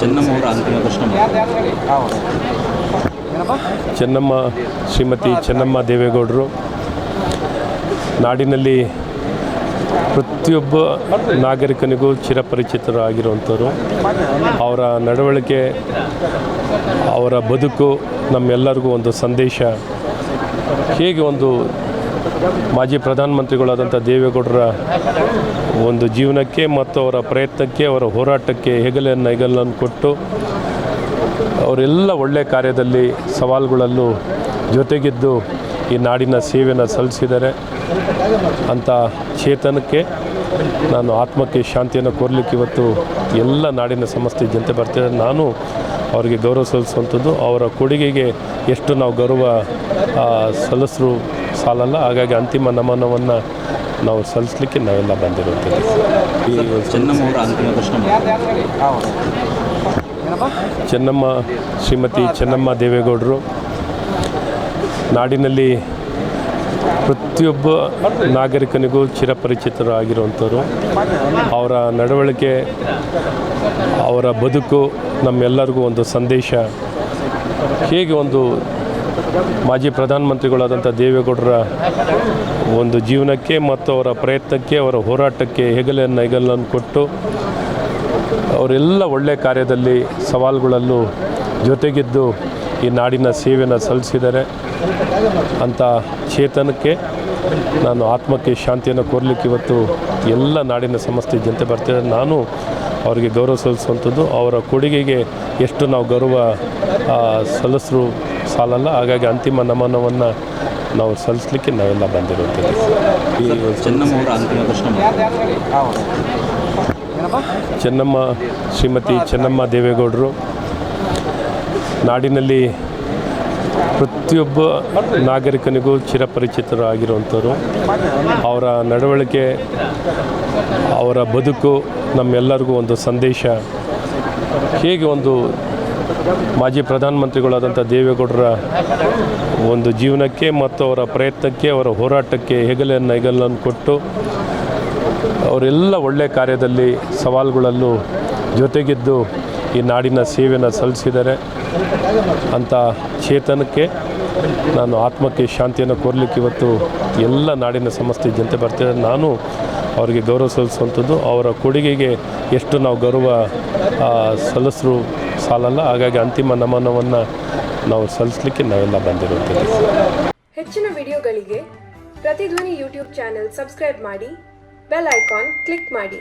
ಚೆನ್ನಮ್ಮ ಅಂತಿಮ ದರ್ಶನ ಚೆನ್ನಮ್ಮ ಶ್ರೀಮತಿ ಚೆನ್ನಮ್ಮ ದೇವೇಗೌಡರು ನಾಡಿನಲ್ಲಿ ಪ್ರತಿಯೊಬ್ಬ ನಾಗರಿಕನಿಗೂ ಚಿರಪರಿಚಿತರಾಗಿರುವಂಥವ್ರು. ಅವರ ನಡವಳಿಕೆ, ಅವರ ಬದುಕು ನಮ್ಮೆಲ್ಲರಿಗೂ ಒಂದು ಸಂದೇಶ. ಹೇಗೆ ಒಂದು ಮಾಜಿ ಪ್ರಧಾನಮಂತ್ರಿಗಳಾದಂಥ ದೇವೇಗೌಡರ ಒಂದು ಜೀವನಕ್ಕೆ ಮತ್ತು ಅವರ ಪ್ರಯತ್ನಕ್ಕೆ, ಅವರ ಹೋರಾಟಕ್ಕೆ ಹೆಗಲನ್ನು ಕೊಟ್ಟು ಅವರೆಲ್ಲ ಒಳ್ಳೆಯ ಕಾರ್ಯದಲ್ಲಿ ಸವಾಲುಗಳಲ್ಲೂ ಜೊತೆಗಿದ್ದು ಈ ನಾಡಿನ ಸೇವೆಯನ್ನು ಸಲ್ಲಿಸಿದ್ದಾರೆ. ಅಂಥ ಚೇತನಕ್ಕೆ ನಾನು ಆತ್ಮಕ್ಕೆ ಶಾಂತಿಯನ್ನು ಕೋರಲಿಕ್ಕೆ ಇವತ್ತು ಎಲ್ಲ ನಾಡಿನ ಸಮಸ್ತ ಜನತೆ ಬರ್ತಿದ್ದಾರೆ. ನಾನು ಅವರಿಗೆ ಗೌರವ ಸಲ್ಲಿಸುವಂಥದ್ದು, ಅವರ ಕೊಡುಗೆಗೆ ಎಷ್ಟು ನಾವು ಗೌರವ ಸಲ್ಲಿಸರು ಸಾಲಲ್ಲ. ಹಾಗಾಗಿ ಅಂತಿಮ ನಮನವನ್ನು ನಾವು ಸಲ್ಲಿಸಲಿಕ್ಕೆ ನಾವೆಲ್ಲ ಬಂದಿರುವಂಥದ್ದು. ಚೆನ್ನಮ್ಮ ಅಂತಿಮ ದರ್ಶನ ಚೆನ್ನಮ್ಮ ಶ್ರೀಮತಿ ಚೆನ್ನಮ್ಮ ದೇವೇಗೌಡರು ನಾಡಿನಲ್ಲಿ ಪ್ರತಿಯೊಬ್ಬ ನಾಗರಿಕನಿಗೂ ಚಿರಪರಿಚಿತರಾಗಿರುವಂಥವ್ರು. ಅವರ ನಡವಳಿಕೆ, ಅವರ ಬದುಕು ನಮ್ಮೆಲ್ಲರಿಗೂ ಒಂದು ಸಂದೇಶ. ಹೇಗೆ ಒಂದು ಮಾಜಿ ಪ್ರಧಾನಮಂತ್ರಿಗಳಾದಂಥ ದೇವೇಗೌಡರ ಒಂದು ಜೀವನಕ್ಕೆ ಮತ್ತು ಅವರ ಪ್ರಯತ್ನಕ್ಕೆ, ಅವರ ಹೋರಾಟಕ್ಕೆ ಹೆಗಲನ್ನು ಕೊಟ್ಟು ಅವರೆಲ್ಲ ಒಳ್ಳೆಯ ಕಾರ್ಯದಲ್ಲಿ ಸವಾಲುಗಳಲ್ಲೂ ಜೊತೆಗಿದ್ದು ಈ ನಾಡಿನ ಸೇವೆಯನ್ನು ಸಲ್ಲಿಸಿದ್ದಾರೆ. ಅಂಥ ಚೇತನಕ್ಕೆ ನಾನು ಆತ್ಮಕ್ಕೆ ಶಾಂತಿಯನ್ನು ಕೋರಲಿಕ್ಕೆ ಇವತ್ತು ಎಲ್ಲ ನಾಡಿನ ಸಮಸ್ತ ಜನತೆ ಬರ್ತಿದ್ದಾರೆ. ನಾನು ಅವರಿಗೆ ಗೌರವ ಸಲ್ಲಿಸುವಂಥದ್ದು, ಅವರ ಕೊಡುಗೆಗೆ ಎಷ್ಟು ನಾವು ಗೌರವ ಸಲ್ಲಿಸರು ಸಾಲಲ್ಲ. ಹಾಗಾಗಿ ಅಂತಿಮ ನಮನವನ್ನು ನಾವು ಸಲ್ಲಿಸಲಿಕ್ಕೆ ನಾವೆಲ್ಲ ಬಂದಿರುವಂಥದ್ದು. ಚೆನ್ನಮ್ಮ ಅಂತಿಮ ದರ್ಶನ ಚೆನ್ನಮ್ಮ ಶ್ರೀಮತಿ ಚೆನ್ನಮ್ಮ ದೇವೇಗೌಡರು ನಾಡಿನಲ್ಲಿ ಪ್ರತಿಯೊಬ್ಬ ನಾಗರಿಕನಿಗೂ ಚಿರಪರಿಚಿತರಾಗಿರುವಂಥವ್ರು. ಅವರ ನಡವಳಿಕೆ, ಅವರ ಬದುಕು ನಮ್ಮೆಲ್ಲರಿಗೂ ಒಂದು ಸಂದೇಶ. ಹೇಗೆ ಒಂದು ಮಾಜಿ ಪ್ರಧಾನಮಂತ್ರಿಗಳಾದಂಥ ದೇವೇಗೌಡರ ಒಂದು ಜೀವನಕ್ಕೆ ಮತ್ತು ಅವರ ಪ್ರಯತ್ನಕ್ಕೆ, ಅವರ ಹೋರಾಟಕ್ಕೆ ಹೆಗಲನ್ನು ಕೊಟ್ಟು ಅವರೆಲ್ಲ ಒಳ್ಳೆಯ ಕಾರ್ಯದಲ್ಲಿ ಸವಾಲುಗಳಲ್ಲೂ ಜೊತೆಗಿದ್ದು ಈ ನಾಡಿನ ಸೇವೆಯನ್ನು ಸಲ್ಲಿಸಿದ್ದಾರೆ. ಅಂಥ ಚೇತನಕ್ಕೆ ನಾನು ಆತ್ಮಕ್ಕೆ ಶಾಂತಿಯನ್ನು ಕೋರಲಿಕ್ಕೆ ಇವತ್ತು ಎಲ್ಲ ನಾಡಿನ ಸಮಸ್ತ ಜನತೆ ಬರ್ತಿದ್ದಾರೆ. ನಾನು ಅವರಿಗೆ ಗೌರವ ಸಲ್ಲಿಸುವಂಥದ್ದು, ಅವರ ಕೊಡುಗೆಗೆ ಎಷ್ಟು ನಾವು ಗೌರವ ಸಲ್ಲಿಸರು ಸಾಲಲ್ಲ. ಹಾಗಾಗಿ ಅಂತಿಮ ನಮನವನ್ನು ನಾವು ಸಲ್ಲಿಸಲಿಕ್ಕೆ ನಾವೆಲ್ಲ ಬಂದಿರುವಂಥದ್ದು. ಹೆಚ್ಚಿನ ವಿಡಿಯೋಗಳಿಗೆ ಪ್ರತಿಧ್ವನಿ ಯೂಟ್ಯೂಬ್ ಚಾನೆಲ್ ಸಬ್ಸ್ಕ್ರೈಬ್ ಮಾಡಿ, ಬೆಲ್ ಐಕಾನ್ ಕ್ಲಿಕ್ ಮಾಡಿ.